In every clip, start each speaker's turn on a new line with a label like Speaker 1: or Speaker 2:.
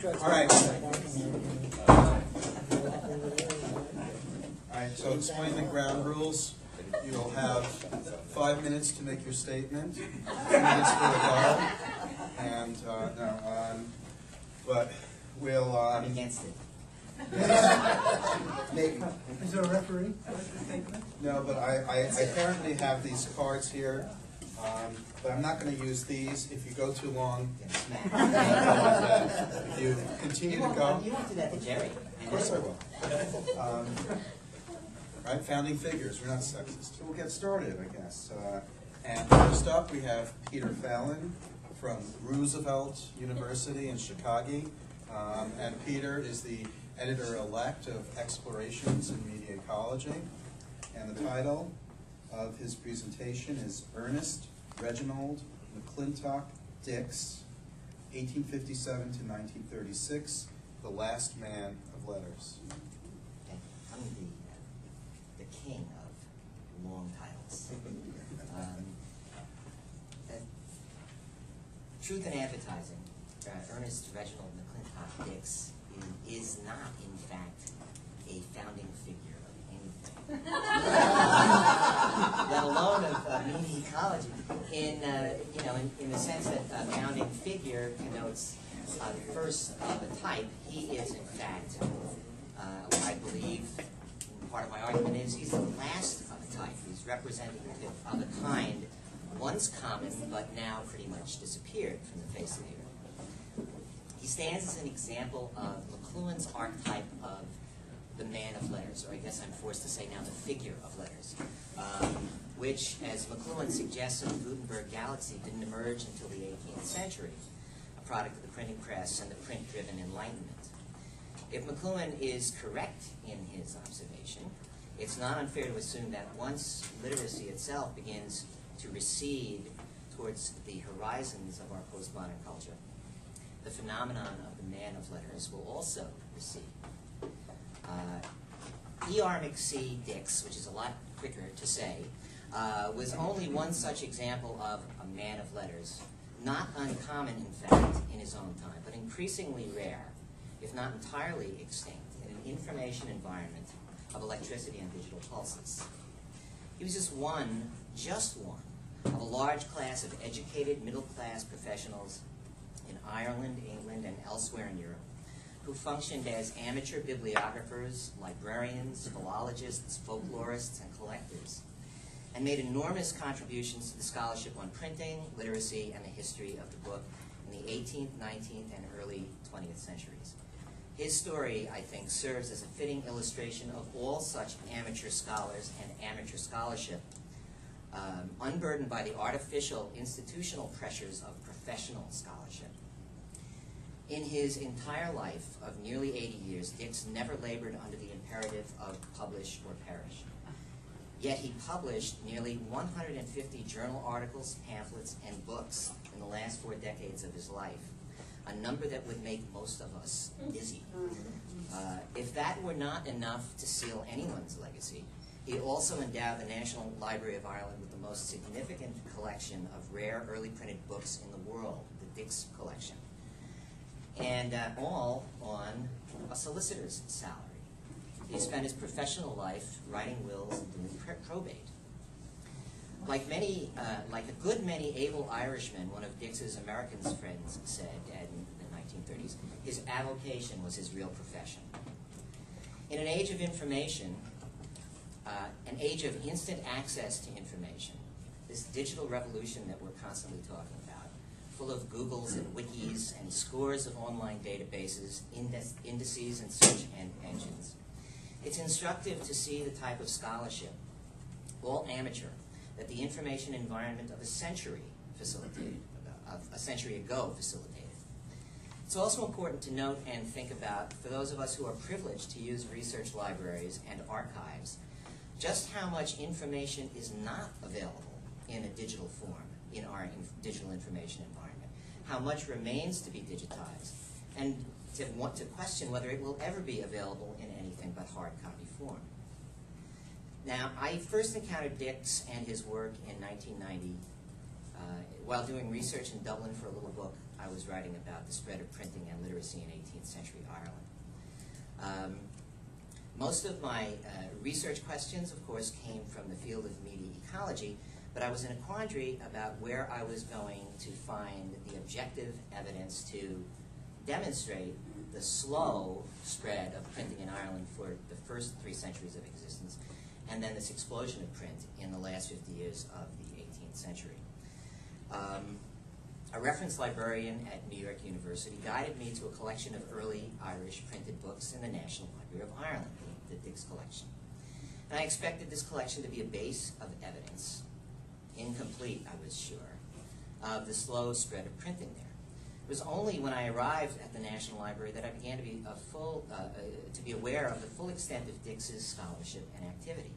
Speaker 1: All right. All right, so explain the ground rules. You will have 5 minutes to make your statement, 2 minutes for rebuttal, and but we'll.
Speaker 2: I'm against it.
Speaker 1: Maybe.
Speaker 3: Is there a referee?
Speaker 1: No, but I currently have these cards here, but I'm not going to use these. If you go too long, if you continue to go.
Speaker 2: You won't do that to Jerry.
Speaker 1: Of course I will. Right, founding figures. We're not sexist. So we'll get started, I guess. And first up, we have Peter Fallon from Roosevelt University in Chicago. And Peter is the editor-elect of Explorations in Media Ecology. And the title of his presentation is Ernest, Reginald, McClintock, Dix, 1857 to 1936, The Last Man of Letters.
Speaker 2: Okay. I'm the king of long titles. Truth in Advertising, Ernest, Reginald, McClintock, Dix is not, in fact, a founding figure of anything, let alone of media ecology. In the sense that a founding figure connotes the first of a type, he is, in fact, I believe, part of my argument is he's the last of a type. He's representative of a kind once common, but now pretty much disappeared from the face of the earth. He stands as an example of McLuhan's archetype of the man of letters, or I guess I'm forced to say now the figure of letters, which, as McLuhan suggests in the Gutenberg Galaxy, didn't emerge until the 18th century, a product of the printing press and the print-driven Enlightenment. If McLuhan is correct in his observation, it's not unfair to assume that once literacy itself begins to recede towards the horizons of our postmodern culture, the phenomenon of the man of letters will also recede. E.R. McC. Dix, which is a lot quicker to say, was only one such example of a man of letters, not uncommon, in fact, in his own time, but increasingly rare, if not entirely extinct, in an information environment of electricity and digital pulses. He was just one of a large class of educated middle-class professionals in Ireland, England, and elsewhere in Europe, who functioned as amateur bibliographers, librarians, philologists, folklorists, and collectors, and made enormous contributions to the scholarship on printing, literacy, and the history of the book in the 18th, 19th, and early 20th centuries. His story, I think, serves as a fitting illustration of all such amateur scholars and amateur scholarship, unburdened by the artificial institutional pressures of professional scholarship. In his entire life of nearly 80 years, Dix never labored under the imperative of publish or perish. Yet he published nearly 150 journal articles, pamphlets, and books in the last 4 decades of his life, a number that would make most of us dizzy. If that were not enough to seal anyone's legacy, he also endowed the National Library of Ireland with the most significant collection of rare early printed books in the world, the Dix collection, and all on a solicitor's salary. He spent his professional life writing wills and doing probate. Like a good many able Irishmen, one of Dix's American friends said in the 1930s, his avocation was his real profession. In an age of information, an age of instant access to information, this digital revolution that we're constantly talking about, full of Googles and wikis and scores of online databases, indices, and search engines, it's instructive to see the type of scholarship, all amateur, that the information environment of a century ago facilitated. It's also important to note and think about, for those of us who are privileged to use research libraries and archives, just how much information is not available in a digital form in our digital information environment, how much remains to be digitized, and to want to question whether it will ever be available in anything but hard copy form. Now, I first encountered Dix and his work in 1990 while doing research in Dublin for a little book I was writing about the spread of printing and literacy in 18th century Ireland. Most of my research questions, of course, came from the field of media ecology, but I was in a quandary about where I was going to find the objective evidence to demonstrate the slow spread of printing in Ireland for the first 3 centuries of existence, and then this explosion of print in the last 50 years of the 18th century. A reference librarian at New York University guided me to a collection of early Irish printed books in the National Library of Ireland, the Dix collection. And I expected this collection to be a base of evidence, incomplete, I was sure, of the slow spread of printing there. It was only when I arrived at the National Library that I began to be aware of the full extent of Dix's scholarship and activity.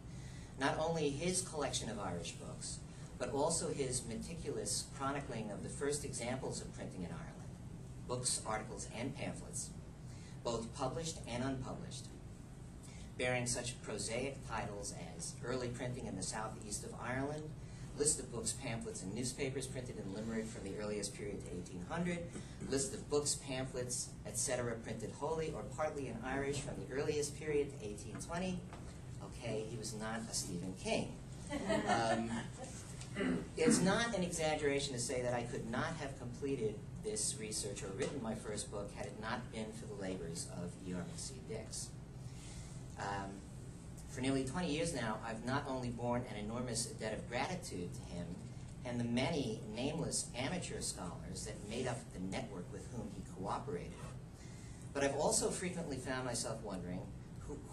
Speaker 2: Not only his collection of Irish books, but also his meticulous chronicling of the first examples of printing in Ireland, books, articles, and pamphlets, both published and unpublished, bearing such prosaic titles as Early Printing in the Southeast of Ireland, List of books, pamphlets, and newspapers printed in Limerick from the earliest period to 1800, list of books, pamphlets, etc. printed wholly or partly in Irish from the earliest period to 1820. Okay, he was not a Stephen King. It's not an exaggeration to say that I could not have completed this research or written my first book had it not been for the labors of Ernest Dix. For nearly 20 years now, I've not only borne an enormous debt of gratitude to him and the many nameless amateur scholars that made up the network with whom he cooperated, but I've also frequently found myself wondering,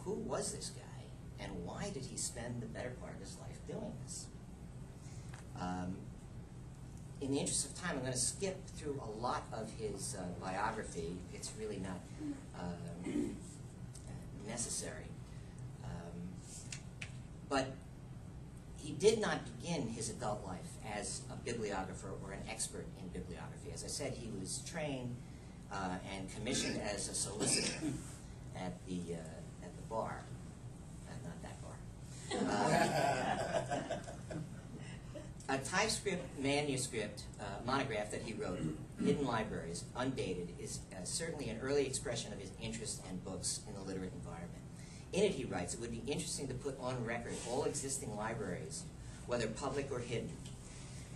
Speaker 2: who was this guy, and why did he spend the better part of his life doing this? In the interest of time, I'm going to skip through a lot of his biography. It's really not necessary. But he did not begin his adult life as a bibliographer or an expert in bibliography. As I said, he was trained and commissioned as a solicitor at the bar. Not that bar. A typescript manuscript monograph that he wrote, Hidden Libraries, undated, is certainly an early expression of his interest in books in the literate environment. In it, he writes, it would be interesting to put on record all existing libraries, whether public or hidden.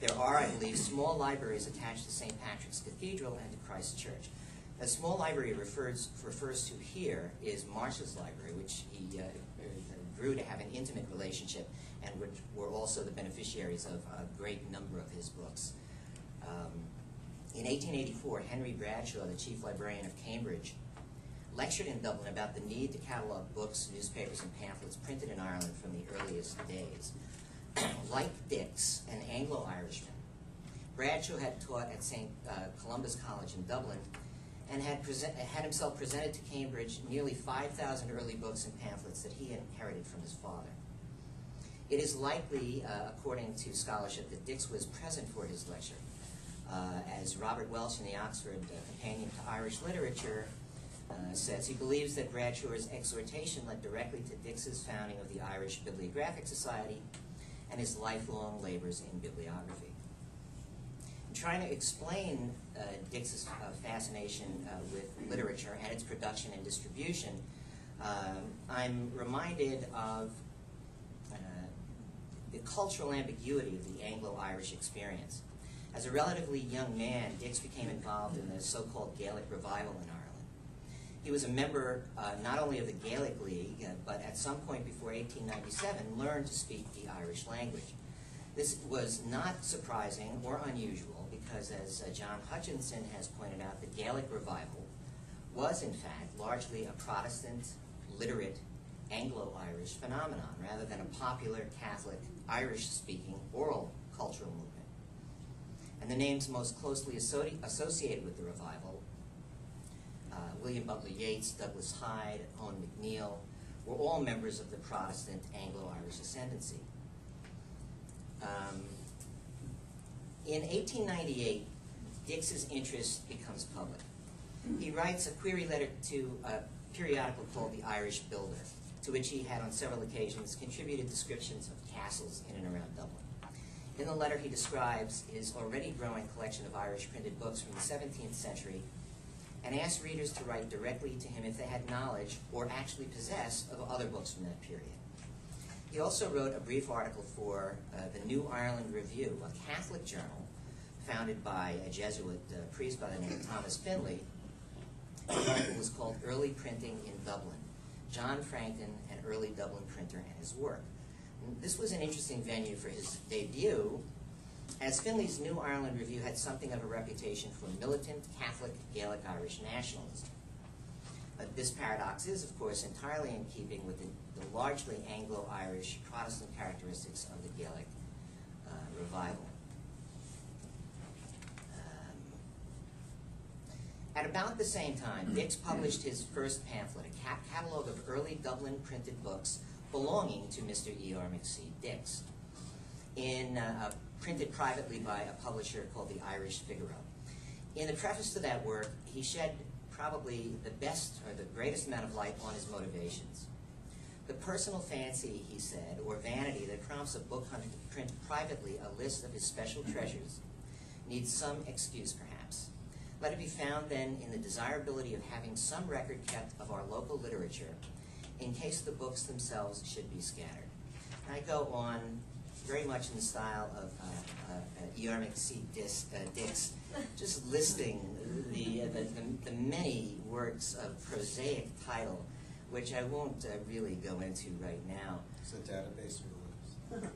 Speaker 2: There are, I believe, small libraries attached to St. Patrick's Cathedral and to Christ Church. A small library refers to here is Marsh's library, which he grew to have an intimate relationship and which were also the beneficiaries of a great number of his books. In 1884, Henry Bradshaw, the chief librarian of Cambridge, lectured in Dublin about the need to catalog books, newspapers, and pamphlets printed in Ireland from the earliest days. Like Dix, an Anglo-Irishman, Bradshaw had taught at St. Columba's College in Dublin and had himself presented to Cambridge nearly 5,000 early books and pamphlets that he inherited from his father. It is likely, according to scholarship, that Dix was present for his lecture. As Robert Welsh in the Oxford Companion to Irish Literature says, he believes that Bradshaw's exhortation led directly to Dix's founding of the Irish Bibliographic Society and his lifelong labors in bibliography. In trying to explain Dix's fascination with literature and its production and distribution, I'm reminded of the cultural ambiguity of the Anglo-Irish experience. As a relatively young man, Dix became involved in the so-called Gaelic revival in Ireland. He was a member not only of the Gaelic League, but at some point before 1897 learned to speak the Irish language. This was not surprising or unusual because, as John Hutchinson has pointed out, the Gaelic revival was in fact largely a Protestant, literate, Anglo-Irish phenomenon rather than a popular Catholic, Irish-speaking oral cultural movement. And the names most closely associated with the revival, William Butler Yeats, Douglas Hyde, Owen McNeill, were all members of the Protestant Anglo-Irish ascendancy. In 1898, Dix's interest becomes public. He writes a query letter to a periodical called The Irish Builder, to which he had on several occasions contributed descriptions of castles in and around Dublin. In the letter, he describes his already growing collection of Irish printed books from the 17th century and asked readers to write directly to him if they had knowledge or actually possessed of other books from that period. He also wrote a brief article for the New Ireland Review, a Catholic journal founded by a Jesuit priest by the name of Thomas Finlay. The article was called Early Printing in Dublin, John Frankton, an Early Dublin Printer and His Work. And this was an interesting venue for his debut, as Finlay's New Ireland Review had something of a reputation for militant Catholic Gaelic-Irish nationalism. This paradox is, of course, entirely in keeping with the largely Anglo-Irish Protestant characteristics of the Gaelic revival. At about the same time, Dix published his first pamphlet, a catalog of early Dublin printed books belonging to Mr. E.R. McC. Dix, printed privately by a publisher called the Irish Figaro. In the preface to that work, he shed probably the best or the greatest amount of light on his motivations. The personal fancy, he said, or vanity that prompts a book hunter to print privately a list of his special treasures needs some excuse, perhaps. Let it be found, then, in the desirability of having some record kept of our local literature in case the books themselves should be scattered. And I go on very much in the style of E.R. McC. Dix, just listing the many works of prosaic title, which I won't really go into right now.
Speaker 1: It's a database or a list?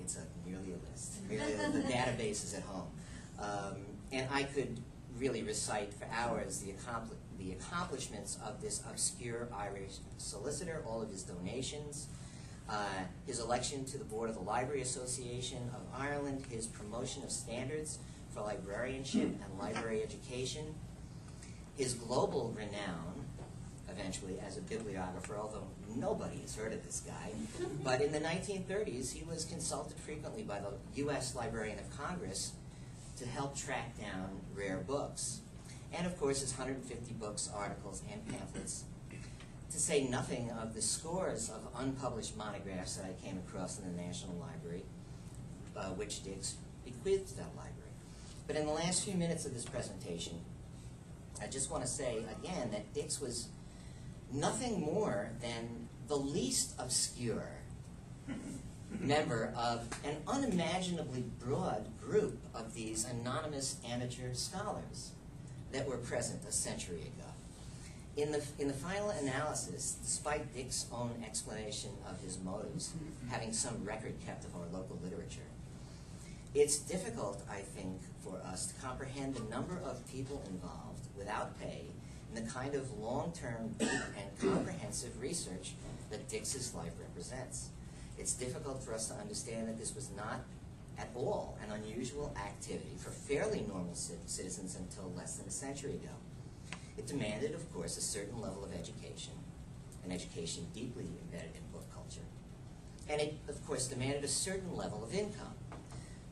Speaker 2: It's merely a list. Merely the database is at home. And I could really recite for hours the accomplishments of this obscure Irish solicitor, all of his donations, his election to the board of the Library Association of Ireland, his promotion of standards for librarianship and library education, his global renown, eventually as a bibliographer, although nobody has heard of this guy. But in the 1930s, he was consulted frequently by the U.S. Librarian of Congress to help track down rare books. And of course, his 150 books, articles, and pamphlets, to say nothing of the scores of unpublished monographs that I came across in the National Library, which Dix bequeathed to that library. But in the last few minutes of this presentation, I just want to say again that Dix was nothing more than the least obscure member of an unimaginably broad group of these anonymous amateur scholars that were present a century ago. In the final analysis, despite Dix's own explanation of his motives, having some record kept of our local literature, it's difficult, I think, for us to comprehend the number of people involved without pay in the kind of long-term, deep, and comprehensive research that Dix's life represents. It's difficult for us to understand that this was not at all an unusual activity for fairly normal citizens until less than a century ago. It demanded, of course, a certain level of education, an education deeply embedded in book culture. And it, of course, demanded a certain level of income.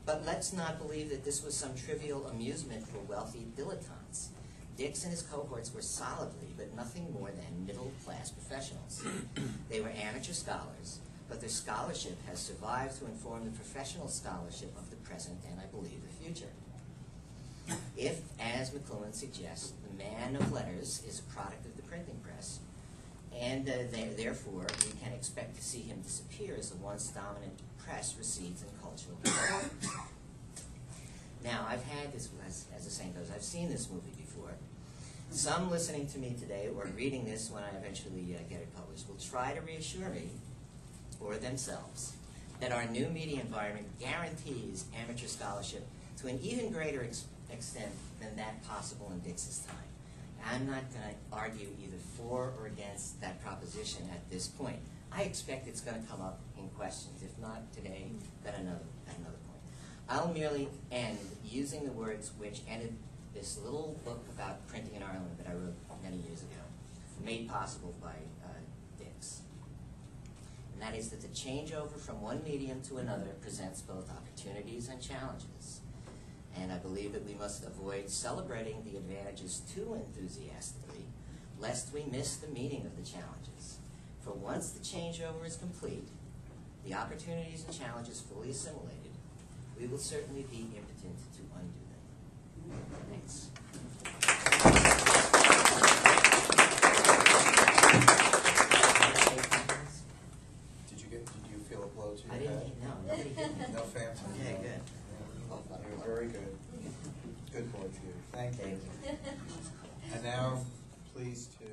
Speaker 2: But let's not believe that this was some trivial amusement for wealthy dilettantes. Dix and his cohorts were solidly, but nothing more than middle-class professionals. They were amateur scholars, but their scholarship has survived to inform the professional scholarship of the present and, I believe, the future. If, as McLuhan suggests, the man of letters is a product of the printing press, and therefore we can expect to see him disappear as the once dominant press recedes in cultural development. Now, I've had this, as the saying goes, I've seen this movie before. Some listening to me today, or reading this when I eventually get it published, will try to reassure me, or themselves, that our new media environment guarantees amateur scholarship to an even greater extent than that possible in Dix's time. I'm not going to argue either for or against that proposition at this point. I expect it's going to come up in questions, if not today, then at another point. I'll merely end using the words which ended this little book about printing in Ireland that I wrote many years ago, made possible by Dix. And that is that the changeover from one medium to another presents both opportunities and challenges. And I believe that we must avoid celebrating the advantages too enthusiastically, lest we miss the meaning of the challenges. For once the changeover is complete, the opportunities and challenges fully assimilated, we will certainly be impotent to undo them. Thanks.
Speaker 1: Did you feel a blow to your
Speaker 2: I
Speaker 1: head?
Speaker 2: didn't, no, nobody hit me.
Speaker 1: No phantom.
Speaker 2: Okay, good.
Speaker 1: You're very good. Good boy, Peter. Thank you.
Speaker 2: Thank you.
Speaker 1: And now, pleased to